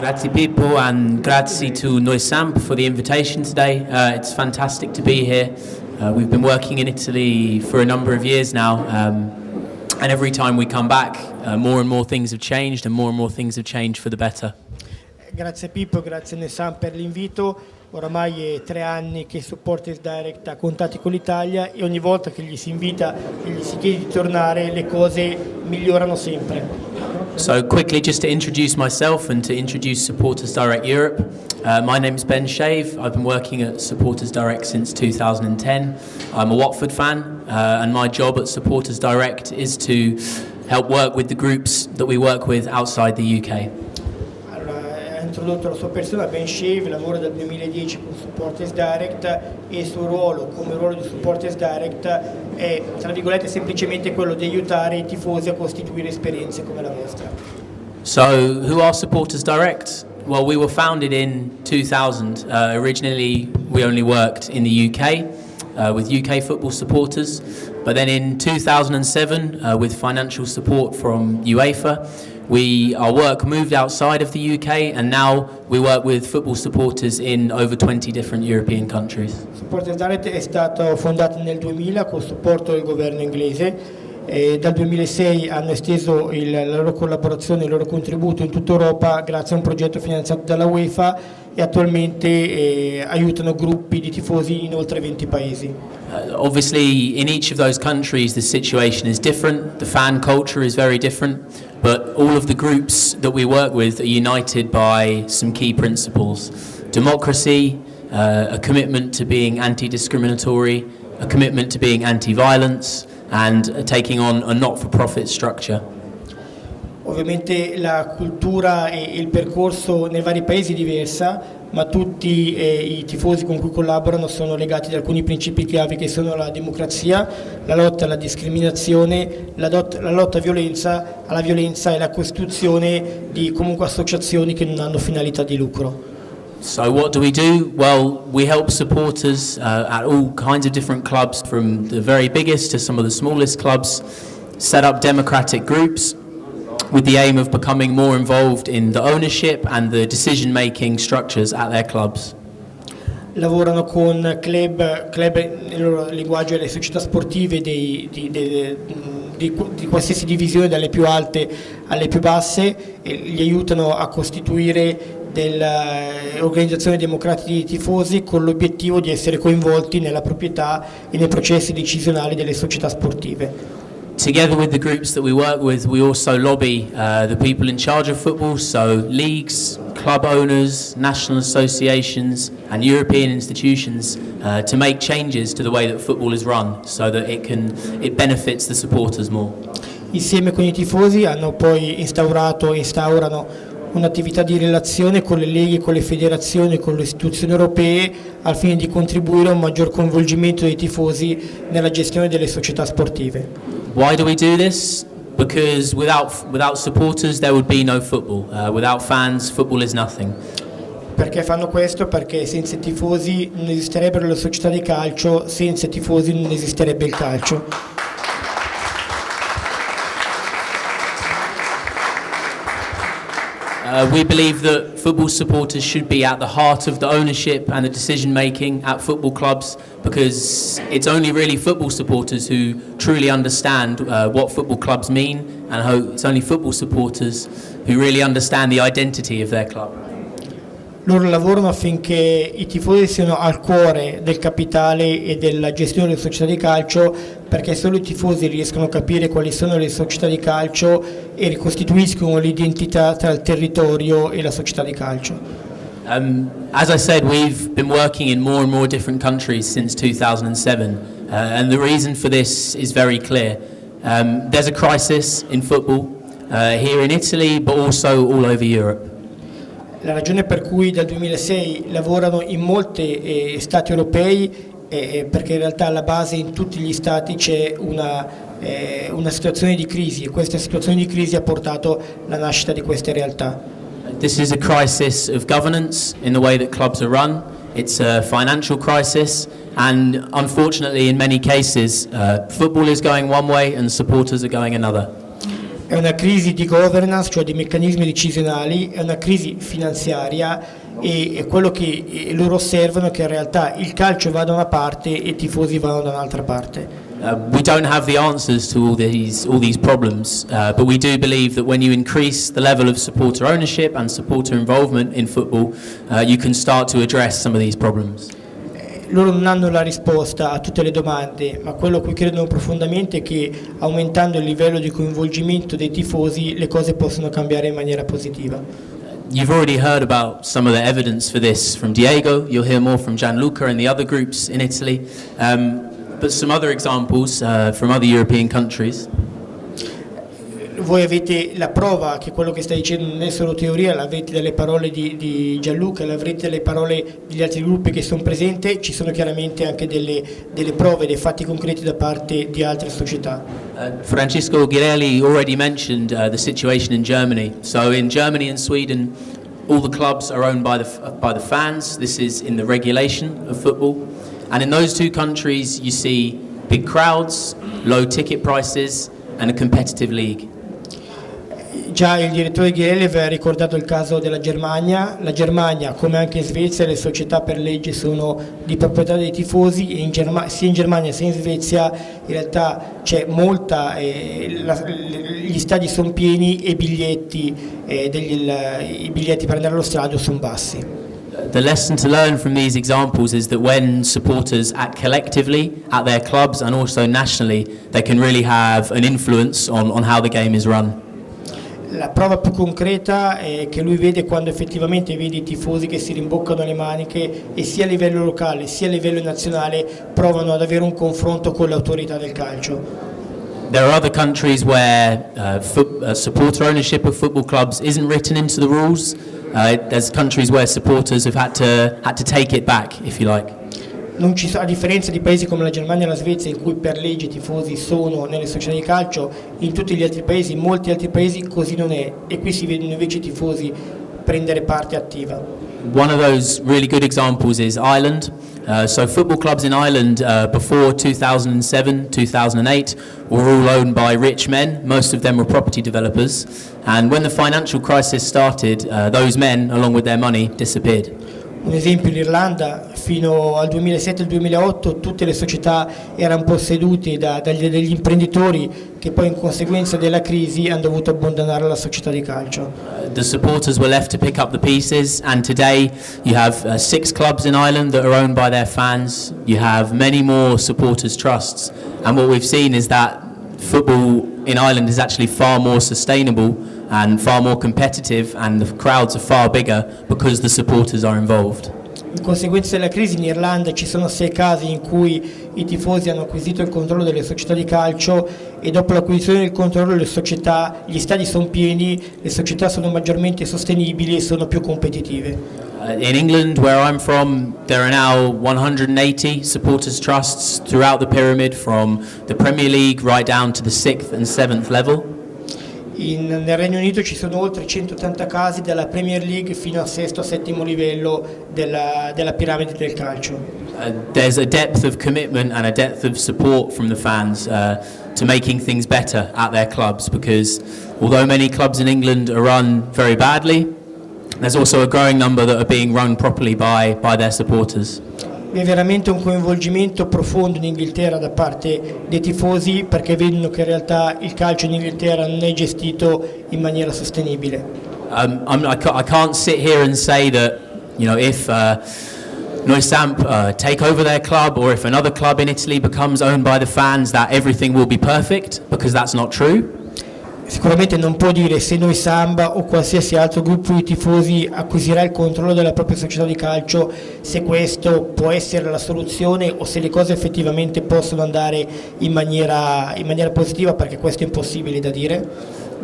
Grazie Pippo, and grazie to Noi Samb for the invitation today. It's fantastic to be here. We've been working in Italy for a number of years now, and every time we come back, more and more things have changed, and more things have changed for the better. Grazie Pippo, grazie Noi Samb per l'invito. Oramai è 3 anni che Supporters Direct ha contatti con l'Italia e ogni volta che gli si invita e gli si chiede di tornare le cose migliorano sempre. So quickly, just to introduce myself and to introduce Supporters Direct Europe. My name's Ben Shave. I've been working at Supporters Direct since 2010. I'm a Watford fan, and my job at Supporters Direct is to help work with the groups that we work with outside the UK. Ha introdotto la sua persona, Ben Shave, lavora dal 2010 con Supporters Direct e il suo ruolo come ruolo di Supporters Direct è, tra virgolette, semplicemente quello di aiutare i tifosi a costituire esperienze come la vostra. So, who are Supporters Direct? Well, we were founded in 2000. Originally, we only worked in the UK with UK football supporters, but then in 2007, with financial support from UEFA, our work moved outside of the UK, and now we work with football supporters in over 20 different European countries. Supporters Direct è stato fondato nel 2000 con il supporto del governo inglese e dal 2006 hanno esteso la loro collaborazione, il loro contributo in tutta Europa grazie a un progetto finanziato dalla UEFA e attualmente aiutano gruppi di tifosi in oltre 20 paesi. Obviously, in each of those countries the situation is different, the fan culture is very different, but all of the groups that we work with are united by some key principles. Democracy, a commitment to being anti-discriminatory, a commitment to being anti-violence, and taking on a not-for-profit structure. Ovviamente la cultura e il percorso nei vari paesi è diversa, ma tutti i tifosi con cui collaborano sono legati ad alcuni principi chiavi che sono la democrazia, la lotta alla discriminazione, la lotta alla violenza e la costituzione di comunque associazioni che non hanno finalità di lucro. So what do? Well, we help supporters at all kinds of different clubs, from the very biggest to some of the smallest clubs, set up democratic groups with the aim of becoming more involved in the ownership and the decision-making structures at their clubs. Lavorano con club nel loro linguaggio, le società sportive di qualsiasi divisione, dalle più alte alle più basse, e li aiutano a costituire delle organizzazioni democratiche di tifosi con l'obiettivo di essere coinvolti nella proprietà e nei processi decisionali delle società sportive. Together with the groups that we work with, we also lobby the people in charge of football, so leagues, club owners, national associations and European institutions to make changes to the way that football is run so that it benefits the supporters more. Insieme con i tifosi hanno poi instaurano un'attività di relazione con le leghe, con le federazioni, con le istituzioni europee al fine di contribuire a un maggior coinvolgimento dei tifosi nella gestione delle società sportive. Why do we do this? Because without supporters there would be no football. Without fans, football is nothing. Perché fanno questo? Perché senza i tifosi non esisterebbero le società di calcio, senza i tifosi non esisterebbe il calcio. We believe that football supporters should be at the heart of the ownership and the decision making at football clubs, because it's only really football supporters who truly understand what football clubs mean, and it's only football supporters who really understand the identity of their club. Loro lavorano affinché i tifosi siano al cuore del capitale e della gestione delle società di calcio, perché solo i tifosi riescono a capire quali sono le società di calcio e ricostituiscono l'identità tra il territorio e la società di calcio. As I said, we've been working in more and more different countries since 2007, and the reason for this is very clear. There's a crisis in football here in Italy, but also all over Europe. La ragione per cui dal 2006 lavorano in molti stati europei è perché in realtà alla base in tutti gli stati c'è una situazione di crisi, e questa situazione di crisi ha portato alla nascita di queste realtà. This is a crisis of governance in the way that clubs are run. It's a financial crisis, and unfortunately in many cases football is going one way and supporters are going another. È una crisi di governance, cioè di meccanismi decisionali, è una crisi finanziaria e quello che loro osservano è che in realtà il calcio va da una parte e i tifosi vanno da un'altra parte. We don't have the answers to all these problems, but we do believe that when you increase the level of supporter ownership and supporter involvement in football, you can start to address some of these problems. Loro non hanno la risposta a tutte le domande, ma quello a cui credono profondamente è che aumentando il livello di coinvolgimento dei tifosi le cose possono cambiare in maniera positiva. You've already heard about some of the evidence for this from Diego. You'll hear more from Gianluca and the other groups in Italy. But some other examples from other European countries. Voi avete la prova che quello che stai dicendo non è solo teoria, l'avete dalle parole di Gianluca, l'avrete dalle parole degli altri gruppi che sono presenti, ci sono chiaramente anche delle prove, dei fatti concreti da parte di altre società. Francesco Ghirelli already mentioned the situation in Germany. So in Germany and Sweden, all the clubs are owned by the fans. This is in the regulation of football. And in those two countries you see big crowds, low ticket prices and a competitive league. Già il direttore Ghirelli aveva ricordato il caso della Germania. La Germania, come anche in Svezia, le società per legge sono di proprietà dei tifosi e sia in Germania sia in Svezia in realtà c'è molta, gli stadi sono pieni e i biglietti per andare allo stadio sono bassi. The lesson to learn from these examples is that when supporters act collectively at their clubs and also nationally, they can really have an influence on how the game is run. La prova più concreta è che lui vede quando effettivamente vede i tifosi che si rimboccano le maniche e sia a livello locale sia a livello nazionale provano ad avere un confronto con l'autorità del calcio. There are other countries where supporter ownership of football clubs isn't written into the rules. There's countries where supporters have had to take it back, if you like. A differenza di paesi come la Germania e la Svezia in cui per legge i tifosi sono nelle società di calcio, in tutti gli altri paesi, in molti altri paesi così non è e qui si vedono invece i tifosi prendere parte attiva. One of those really good examples is Ireland. So football clubs in Ireland before 2007-2008 were all owned by rich men. Most of them were property developers. And when the financial crisis started, those men, along with their money, disappeared. Un esempio, in Irlanda fino al 2007 e 2008 tutte le società erano possedute dagli imprenditori che poi in conseguenza della crisi hanno dovuto abbandonare la società di calcio. The supporters were left to pick up the pieces, and today you have 6 clubs in Ireland that are owned by their fans. You have many more supporters' trusts, and what we've seen is that football in Ireland is actually far more sustainable and far more competitive, and the crowds are far bigger because the supporters are involved. In conseguenza della crisi in Irlanda ci sono 6 casi in cui i tifosi hanno acquisito il controllo delle società di calcio e dopo l'acquisizione del controllo delle società gli stadi sono pieni, le società sono maggiormente sostenibili e sono più competitive. In England, where I'm from, there are now 180 supporters trusts throughout the pyramid, from the Premier League right down to the 6th and 7th level. Nel Regno Unito ci sono oltre 180 casi dalla Premier League fino al 6º o 7º livello della piramide del calcio. There's a depth of commitment and a depth of support from the fans to making things better at their clubs, because although many clubs in England are run very badly, there's also a growing number that are being run properly by their supporters. Vi è veramente un coinvolgimento profondo in Inghilterra da parte dei tifosi, perché vedono che in realtà il calcio in Inghilterra non è gestito in maniera sostenibile. I can't sit here and say that, if Noi Samb take over their club, or if another club in Italy becomes owned by the fans, that everything will be perfect, because that's not true. Sicuramente non può dire se Noi Samb o qualsiasi altro gruppo di tifosi acquisirà il controllo della propria società di calcio, se questo può essere la soluzione o se le cose effettivamente possono andare in maniera positiva, perché questo è impossibile da dire.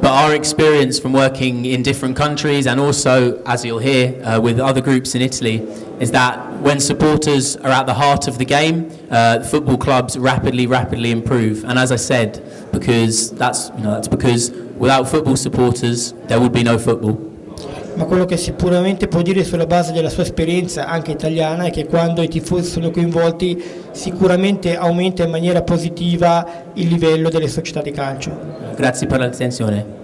But our experience from working in different countries, and also, as you'll hear, with other groups in Italy, is that when supporters are at the heart of the game, football clubs rapidly improve. And as I said, that's because without football supporters, there would be no football. Ma quello che sicuramente può dire sulla base della sua esperienza anche italiana è che quando i tifosi sono coinvolti sicuramente aumenta in maniera positiva il livello delle società di calcio. Grazie per l'attenzione.